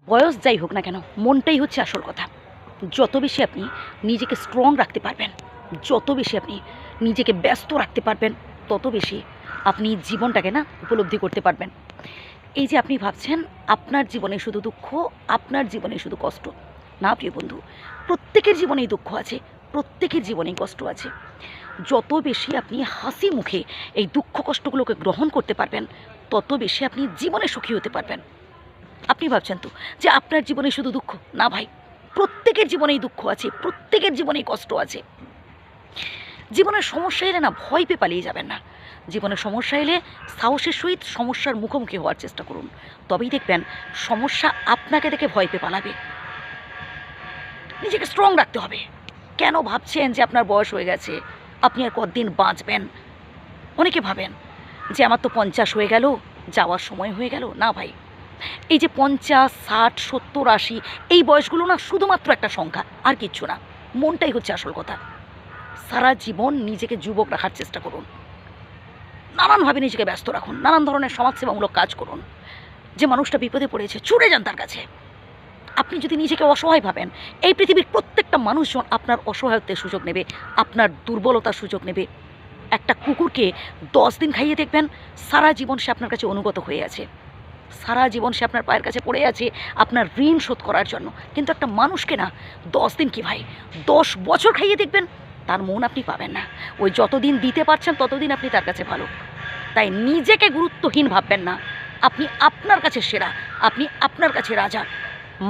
বয়স যাই হোক না কেন, মনটাই হচ্ছে আসল কথা। যত বেশি আপনি নিজেকে স্ট্রং রাখতে পারবেন, যত বেশি আপনি নিজেকে ব্যস্ত রাখতে পারবেন, তত বেশি আপনি জীবনটাকে না উপলব্ধি করতে পারবেন। এই যে আপনি ভাবছেন আপনার জীবনে শুধু দুঃখ, আপনার জীবনে শুধু কষ্ট, না প্রিয় বন্ধু, প্রত্যেকের জীবনেই দুঃখ আছে, প্রত্যেকের জীবনেই কষ্ট আছে। যত বেশি আপনি হাসি মুখে এই দুঃখ কষ্টগুলোকে গ্রহণ করতে পারবেন, তত বেশি আপনি জীবনে সুখী হতে পারবেন। আপনি ভাবছেন তো যে আপনার জীবনে শুধু দুঃখ, না ভাই, প্রত্যেকের জীবনেই দুঃখ আছে, প্রত্যেকের জীবনেই কষ্ট আছে। জীবনের সমস্যা এলে না ভয় পেয়ে পালিয়ে যাবেন না। জীবনের সমস্যা এলে সাহসের সহিত সমস্যার মুখোমুখি হওয়ার চেষ্টা করুন। তবেই দেখবেন সমস্যা আপনাকে দেখে ভয় পেয়ে পালাবে। নিজেকে স্ট্রং রাখতে হবে। কেন ভাবছেন যে আপনার বয়স হয়ে গেছে, আপনি আর কতদিন বাঁচবেন? অনেকে ভাবেন যে আমার তো 50 হয়ে গেল, যাওয়ার সময় হয়ে গেল। না ভাই, এই যে 50, 60, 70, 80 এই বয়সগুলো না শুধুমাত্র একটা সংখ্যা, আর কিচ্ছু না। মনটাই হচ্ছে আসল কথা। সারা জীবন নিজেকে যুবক রাখার চেষ্টা করুন, নানানভাবে নিজেকে ব্যস্ত রাখুন, নানান ধরনের সমাজসেবামূলক কাজ করুন। যে মানুষটা বিপদে পড়েছে ছুটে যান তার কাছে। আপনি যদি নিজেকে অসহায় ভাবেন, এই পৃথিবীর প্রত্যেকটা মানুষজন আপনার অসহায়ত্বের সুযোগ নেবে, আপনার দুর্বলতার সুযোগ নেবে। একটা কুকুরকে 10 দিন খাইয়ে দেখবেন, সারা জীবন সে আপনার কাছে অনুগত হয়ে আছে, সারা জীবন সে আপনার পায়ের কাছে পড়ে আছে আপনার ঋণ শোধ করার জন্য। কিন্তু একটা মানুষকে না 10 দিন কি ভাই, 10 বছর খাইয়ে দেখবেন, তার মন আপনি পাবেন না। ওই যতদিন দিতে পারছেন ততদিন আপনি তার কাছে ভালো। তাই নিজেকে গুরুত্বহীন ভাববেন না। আপনি আপনার কাছে সেরা, আপনি আপনার কাছে রাজা।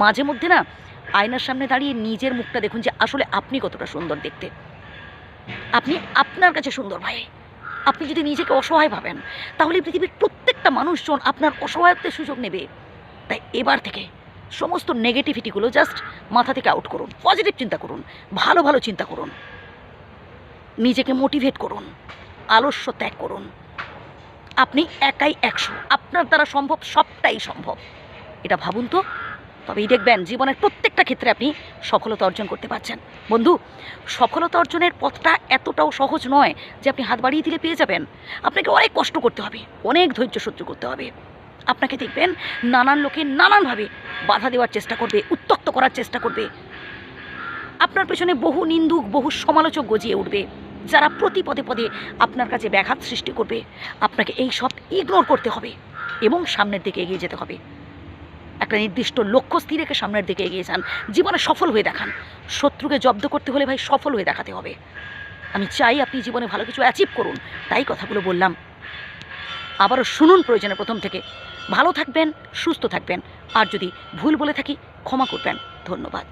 মাঝে মধ্যে না আয়নার সামনে দাঁড়িয়ে নিজের মুখটা দেখুন যে আসলে আপনি কতটা সুন্দর দেখতে। আপনি আপনার কাছে সুন্দর ভাই। আপনি যদি নিজেকে অসহায় ভাবেন, তাহলে পৃথিবীর প্রত্যেকটা মানুষজন আপনার অসহায়ত্বের সুযোগ নেবে। তাই এবার থেকে সমস্ত নেগেটিভিটিগুলো জাস্ট মাথা থেকে আউট করুন, পজিটিভ চিন্তা করুন, ভালো ভালো চিন্তা করুন, নিজেকে মোটিভেট করুন, আলস্য ত্যাগ করুন। আপনি একাই 100, আপনার দ্বারা সম্ভব, সবটাই সম্ভব। এটা ভাবুন তো, তবেই দেখবেন জীবনের প্রত্যেকটা ক্ষেত্রে আপনি সফলতা অর্জন করতে পারছেন। বন্ধু, সফলতা অর্জনের পথটা এতটাও সহজ নয় যে আপনি হাত বাড়িয়ে দিলে পেয়ে যাবেন। আপনাকে অনেক কষ্ট করতে হবে, অনেক ধৈর্য সহ্য করতে হবে। আপনাকে দেখবেন নানান লোকে নানানভাবে বাধা দেওয়ার চেষ্টা করবে, উত্ত্যক্ত করার চেষ্টা করবে। আপনার পেছনে বহু নিন্দুক, বহু সমালোচক গজিয়ে উঠবে, যারা প্রতি পদে পদে আপনার কাছে ব্যাঘাত সৃষ্টি করবে। আপনাকে এই সব ইগনোর করতে হবে এবং সামনের দিকে এগিয়ে যেতে হবে। একটা নির্দিষ্ট লক্ষ্য স্থির রেখে সামনের দিকে এগিয়ে যান, জীবনে সফল হয়ে দেখান। শত্রুকে জব্দ করতে হলে ভাই সফল হয়ে দেখাতে হবে। আমি চাই আপনি জীবনে ভালো কিছু অ্যাচিভ করুন, তাই কথাগুলো বললাম। আবারও শুনুন প্রয়োজনে প্রথম থেকে। ভালো থাকবেন, সুস্থ থাকবেন, আর যদি ভুল বলে থাকি ক্ষমা করবেন। ধন্যবাদ।